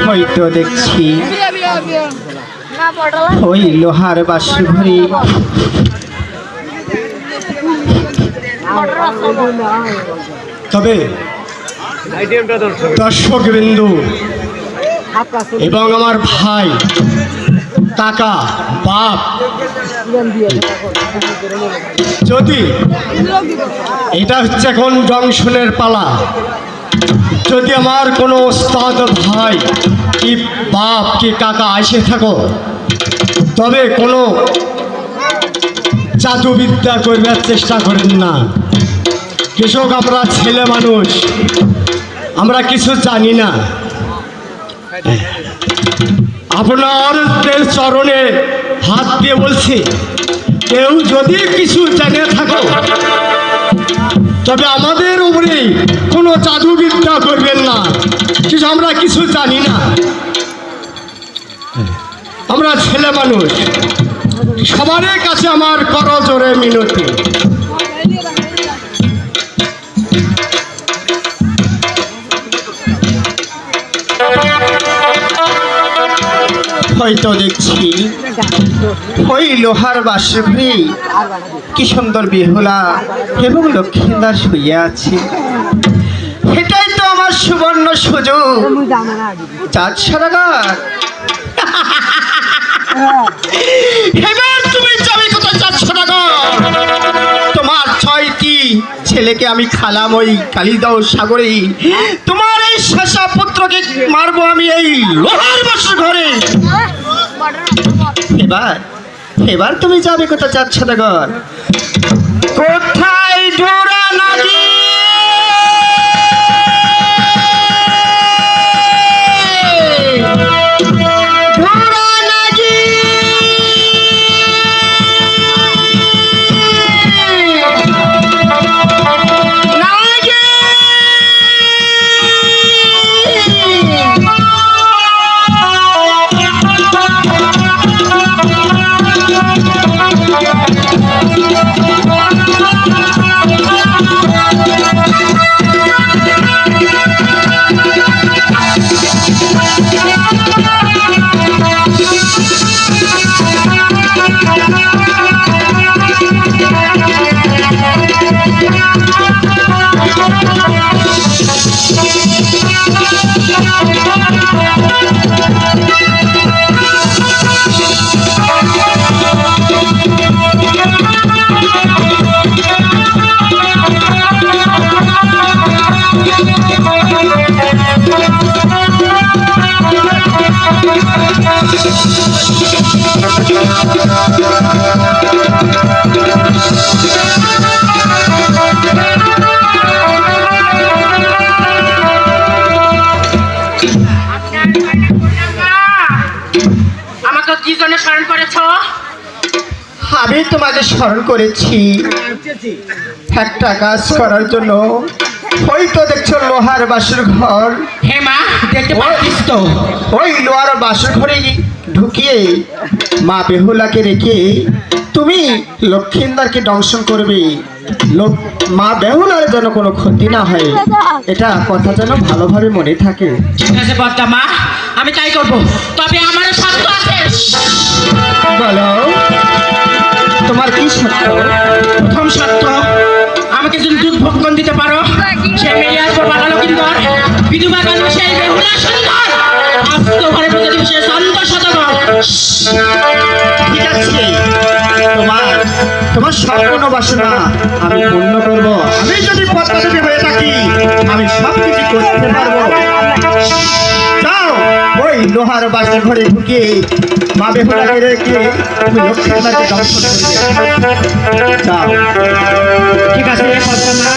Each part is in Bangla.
হয়তো দেখছি ওই লোহার বাসর ঘরে তবে দর্শক বিন্দু এবং আমার ভাই কাকা বাপ, যদি এটা হচ্ছে এখন জংশনের পালা, যদি আমার কোনো ওস্তাদ ভাই কি বাপ কি কাকা এসে থাকো, তবে কোনো জাদুবিদ্যা করবার চেষ্টা করেন না। কৃষক আমরা ছেলে মানুষ, আমরা কিছু জানি না। আপনাদের চরণে হাত দিয়ে বলছি, কেউ যদি কিছু জেনে থাকো তবে আমাদের উপরে কোনো জাদুবিদ্যা করবেন না, কিছু আমরা কিছু জানি না। আমরা ছেলে মানুষ, সবার কাছে আমার করজোরে মিনতি। হয়তো দেখছি ওই লোহার বাসর ঘরে কি সুন্দর বেহুলা এবং লক্ষ্মীদার শুয়ে আছে। এটাই তো আমার সুবর্ণ সুযোগ। চাঁদ সদাগর, এবার তুমি যাবে কোথায়? চাঁদ সদাগর, তোমার 6টি ছেলেকে আমি খালাম ওই কালিদাও সাগরে, তোমার এই শেষা পুত্রকে মারবো আমি এই লোহার বাসর ঘরে। এবার তুমি যাবে কোথায়? চাঁদ সদাগর, কোথায় ডোরা নদী? আমি তোমাকে স্মরণ করেছি একটা কাজ করার জন্য। হয়তো দেখছো লোহার বাসর ঘর। হ্যাঁ মা, দেখতে পাচ্ছিস তো ওই লোহার বাসর ঘরে ঢুকিয়ে মা বেহুলাকে রেখে তুমি লক্ষ্মীন্দারকে দংশন করবে। মা বেহুলার যেন কোনো ক্ষতি না হয়, এটা কথা যেন ভালোভাবে মনে থাকে। ঠিক আছে বদ্দা মা, আমি তাই করবো। তবে আমারও শর্ত আছে। বলো, তোমার কি শর্ত? প্রথম শর্ত, আমাকে যদি দুধ ভক্ষণ দিতে পারো, সে মেয়ে আসবো বালা লক্ষিন্দর, বিধবা কানু সেই বেহুলা সুন্দর, আস্ত ঘরে প্রতিদিন সে চন্দ্র শতকর। ঠিক আছে, তোমার সম্পূর্ণ বাসনা আমি পূর্ণ করব। আমি যদি পদ্মাদেবী হয়ে থাকি, আমি সব কিছু করতে পারবো। যাও, ওই লোহার বাসর ঘরে ঢুকে মা বেহুলাকে রেখে তুমি লক্ষ্মীদাকে দর্শন করবে। যাও। ঠিক আছে পদ্মা মা।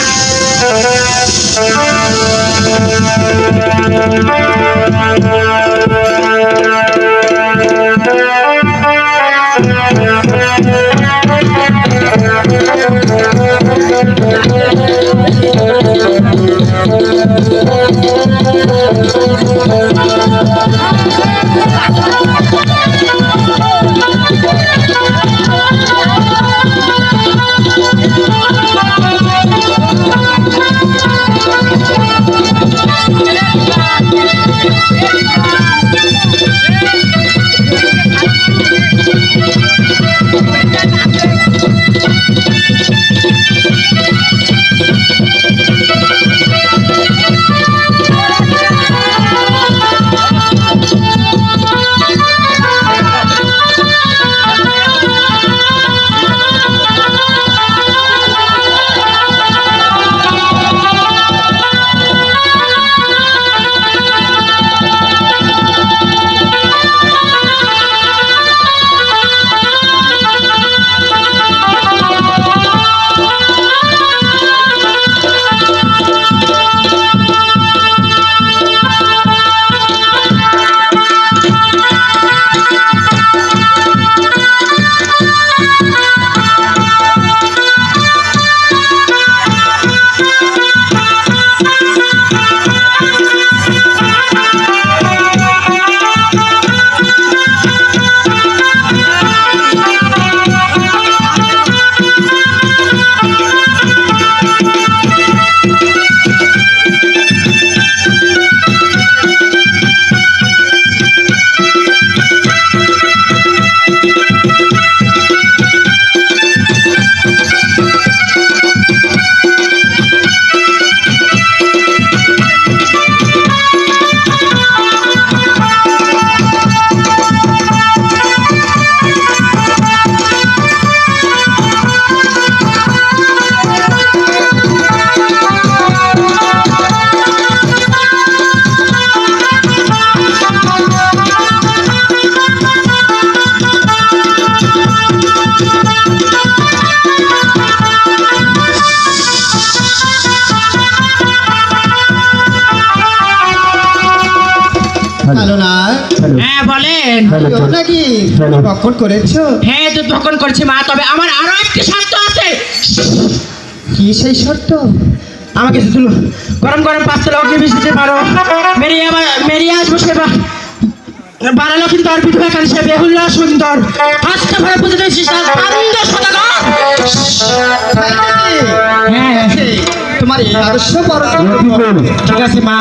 হ্যালো না হ্যাঁ বলেন। কেউ নাকি ভক্ষণ করেছো? হ্যাঁ দুধ ভক্ষণ করছি মা, তবে আমার আরো একটি শর্ত আছে। কি সেই শর্ত? আমাকে শুধু গরম গরম পাঁচটা লোককে মিশিতে পারো। মেরিয়া আসবো সেবা বাড়ালো কিন্তু আর বিধবা কান সে বেহুল্লা সুন্দর পাঁচটা ভরে পুজো দিয়েছি 500 সদাগর। হ্যাঁ তোমার এই আদর্শ বড় ঠিক আছে মা।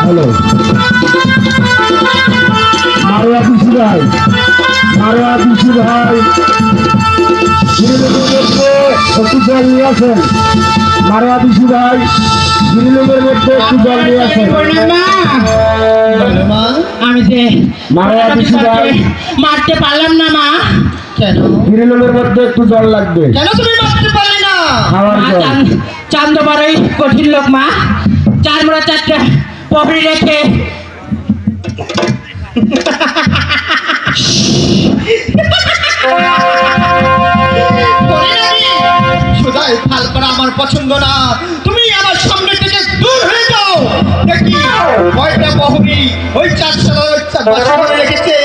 হ্যালো মারোয়া বিশু ভাই একটু জল নিয়ে আসেন মারোয়া বিশু ভাই গিরিলোকের মধ্যে একটু জল নিয়ে আসেন মা আমি যে মারোয়া বিশু ভাই মারতে পারলাম না মা। কেন গিরিলোকের মধ্যে একটু জল লাগবে কেন তুমি মারতে পারলে না? খাওয়ার মা জল চান্দ বড়ই কঠিন লোক মা। 4 মোড়া 4টা পবরি রেখে সুদাই ফাল করা আমার পছন্দ না। তুমি আমার সামনে থেকে দূর হয়ে যাও। দেখি কয়টা বহরি ওই 4 সাল বাসা রেখেছে।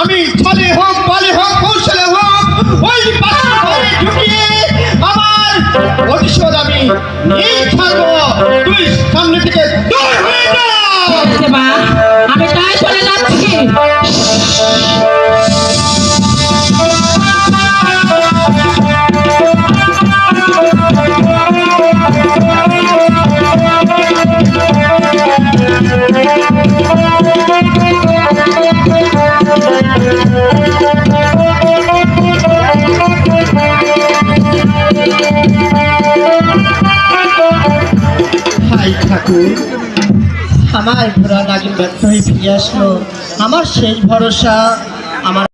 আমি ছলে হোক বলে হোক কৌশলে হোক ওই বাসা ঘরে ঢুকিয়ে আমার প্রতিশোধ আমি নিয়ে ছাড়বো। তুমি সামনে থেকে দূর হয়ে যাও। ঠিক আছে মা, আমি তাই চলে যাচ্ছি। হাই ঠাকুর, আমার ঘোড়া নাগিন ব্যর্থ হয়ে ফিরে আসলো। আমার শেষ ভরসা আমার